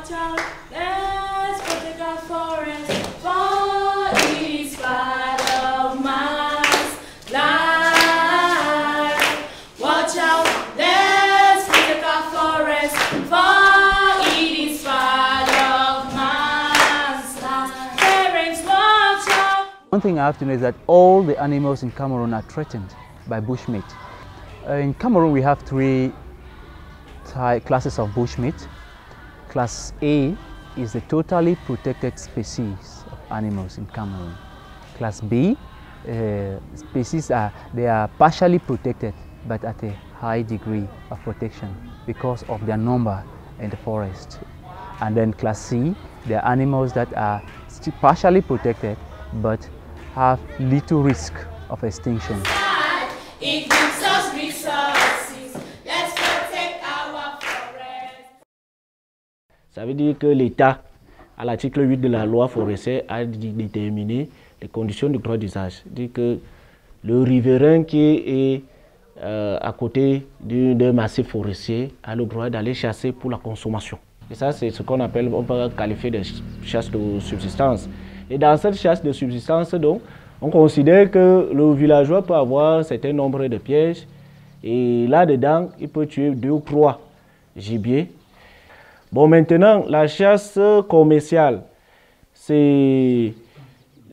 Watch out, let's protect our forest, for it is part of man's life. Watch out, let's protect our forest, for it is part of man's life. Parents, watch out. One thing I have to know is that all the animals in Cameroon are threatened by bushmeat. In Cameroon we have three classes of bushmeat. Class A is the totally protected species of animals in Cameroon. Class B species are partially protected but at a high degree of protection because of their number in the forest. And then Class C, they are animals that are still partially protected but have little risk of extinction. It gives us resources. Let's protect our forests. Ça veut dire que l'État, à l'article 8 de la loi forestière, a déterminé les conditions du droit d'usage. Dit que le riverain qui est à côté d'un massif forestier a le droit d'aller chasser pour la consommation. Et ça, c'est ce qu'on appelle, on peut qualifier de chasse de subsistance. Et dans cette chasse de subsistance, donc, on considère que le villageois peut avoir un certain nombre de pièges et là-dedans, il peut tuer 2 ou 3 gibiers. Bon, maintenant, la chasse commerciale, c'est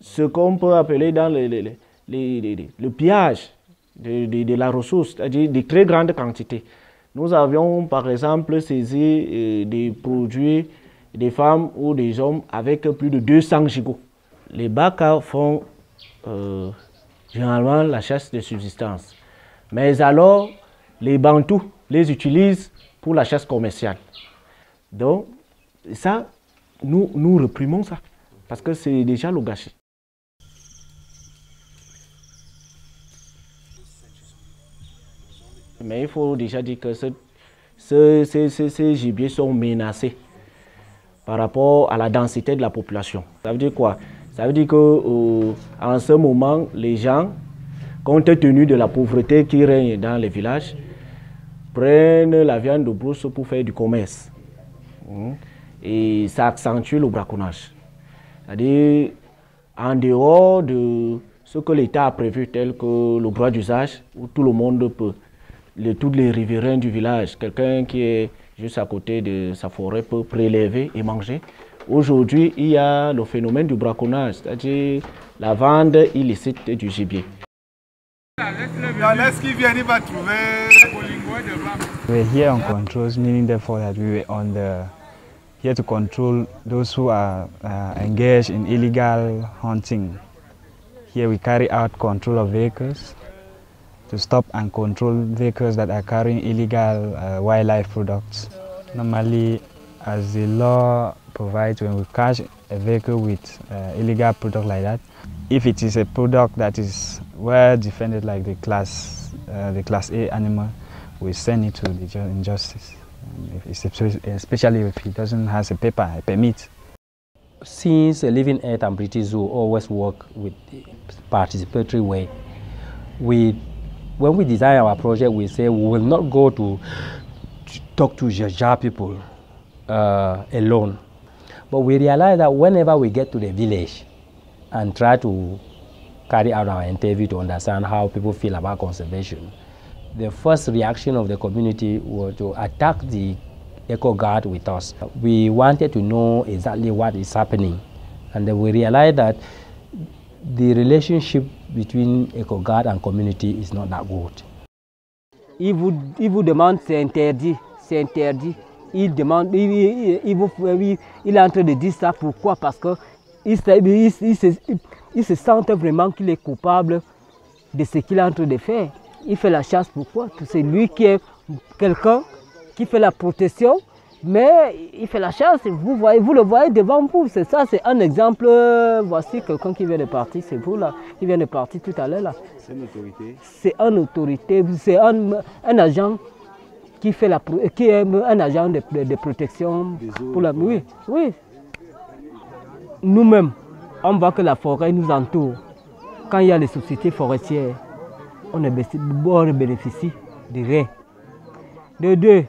ce qu'on peut appeler dans le pillage de la ressource, c'est-à-dire de très grandes quantités. Nous avions par exemple saisi des produits des femmes ou des hommes avec plus de 200 gigots. Les Baka font généralement la chasse de subsistance. Mais alors, les Bantous les utilisent pour la chasse commerciale. Donc, ça, nous réprimons ça, parce que c'est déjà le gâchis. Mais il faut déjà dire que ces gibiers sont menacés par rapport à la densité de la population. Ça veut dire quoi? Ça veut dire qu'en ce moment, les gens, compte tenu de la pauvreté qui règne dans les villages, prennent la viande de brousse pour faire du commerce. Et ça accentue le braconnage. C'est-à-dire, en dehors de ce que l'État a prévu, tel que le droit d'usage, où tout le monde peut, tous les riverains du village, quelqu'un qui est juste à côté de sa forêt peut prélever et manger. Aujourd'hui, il y a le phénomène du braconnage, c'est-à-dire la vente illicite du gibier. We're here on controls, meaning therefore that we were here to control those who are engaged in illegal hunting. Here we carry out control of vehicles to stop and control vehicles that are carrying illegal wildlife products. Normally, as the law provides, when we catch a vehicle with illegal product like that, if it is a product that is well defended like the class A animal, we send it to the injustice, especially if he doesn't have a paper, a permit. Since Living Earth and British Zoo always work with the participatory way, when we design our project, we say we will not go to talk to Jaja people alone. But we realize that whenever we get to the village and try to carry out our interview to understand how people feel about conservation, the first reaction of the community was to attack the Eco Guard with us. We wanted to know exactly what is happening, and then we realized that the relationship between Eco Guard and community is not that good. Il vous demande, c'est interdit, c'est interdit. Il demande, il est en train de dire ça, pourquoi? Parce qu'il se sent vraiment qu'il est coupable de ce qu'il est en train de faire. Il fait la chasse, pourquoi? C'est lui qui est quelqu'un qui fait la protection, mais il fait la chasse, vous le voyez devant vous, c'est ça, c'est un exemple. Voici quelqu'un qui vient de partir, c'est vous là, qui vient de partir tout à l'heure là. C'est une autorité? C'est une autorité, c'est un agent qui fait qui est un agent de protection pour la nuit. Oui. Nous-mêmes, on voit que la forêt nous entoure. Quand il y a les sociétés forestières, on bénéficie de rien. De deux,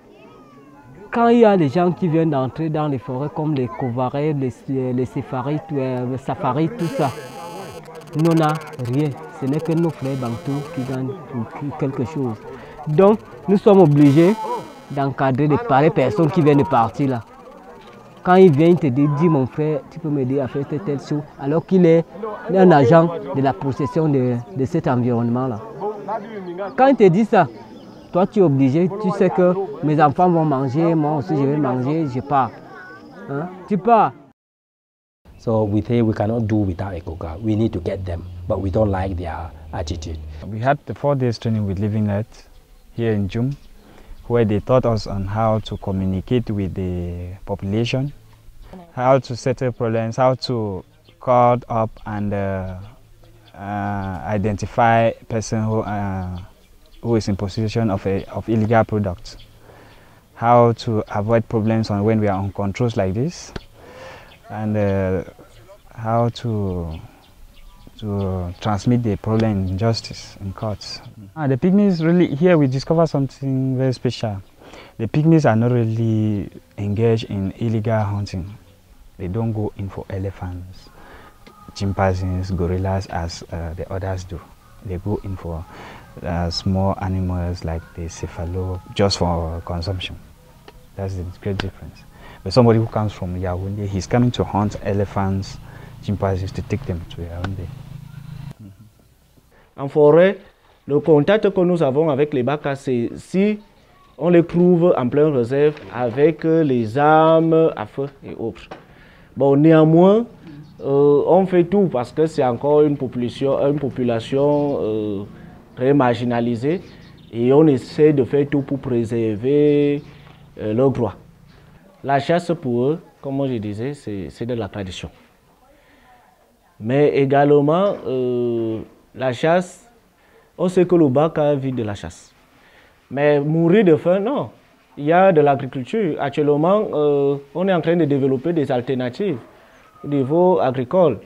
quand il y a des gens qui viennent d'entrer dans les forêts comme les Kovarés, les Séfarites, les Safaris, tout ça, nous n'avons rien. Ce n'est que nos frères Bantous qui gagnent quelque chose. Donc, nous sommes obligés d'encadrer des pareilles personnes qui viennent de partir là. Quand il vient, il te dit, mon frère, tu peux m'aider à faire telle chose, alors qu'il est un agent de la possession de cet environnement-là. Quand il te dit ça, toi tu es obligé, tu sais que mes enfants vont manger, moi aussi je vais manger, je pars. Hein? Tu pars. So we say we cannot do without Ekoka. We need to get them, but we don't like their attitude. We had the 4 days training with Living Earth here in Jum, where they taught us on how to communicate with the population, how to settle problems, how to call up and identify person who is in possession of illegal products, how to avoid problems when we are on controls like this, and how to transmit the problem in justice in courts. The pygmies really, here we discover something very special. The pygmies are not really engaged in illegal hunting. They don't go in for elephants, chimpanzees, gorillas as the others do. They go in for small animals like the cephalo just for consumption. That's the great difference. But somebody who comes from Yaoundé, he's coming to hunt elephants, chimpanzees to take them to Yaoundé. En forêt, le contact que nous avons avec les Baka, c'est si on les trouve en pleine réserve avec les armes à feu et autres. Bon, néanmoins, on fait tout parce que c'est encore une population très marginalisée et on essaie de faire tout pour préserver leurs droits. La chasse pour eux, comme je disais, c'est de la tradition. Mais également, la chasse, on sait que le Baka vit de la chasse. Mais mourir de faim, non. Il y a de l'agriculture. Actuellement, on est en train de développer des alternatives au niveau agricole.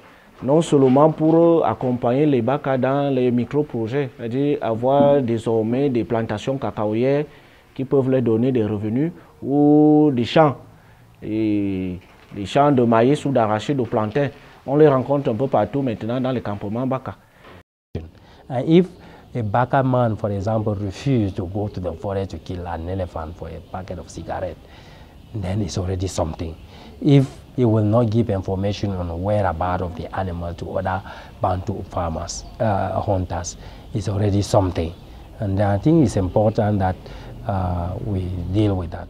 Non seulement pour accompagner les Baka dans les micro-projets, c'est-à-dire avoir désormais des plantations cacaoyères qui peuvent leur donner des revenus ou des champs, et des champs de maïs ou d'arachide ou plantain. On les rencontre un peu partout maintenant dans les campements Baka. If a Baka man, for example, refuses to go to the forest to kill an elephant for a packet of cigarettes, then it's already something. If he will not give information on the whereabouts of the animal to other Bantu farmers, hunters, it's already something. And I think it's important that we deal with that.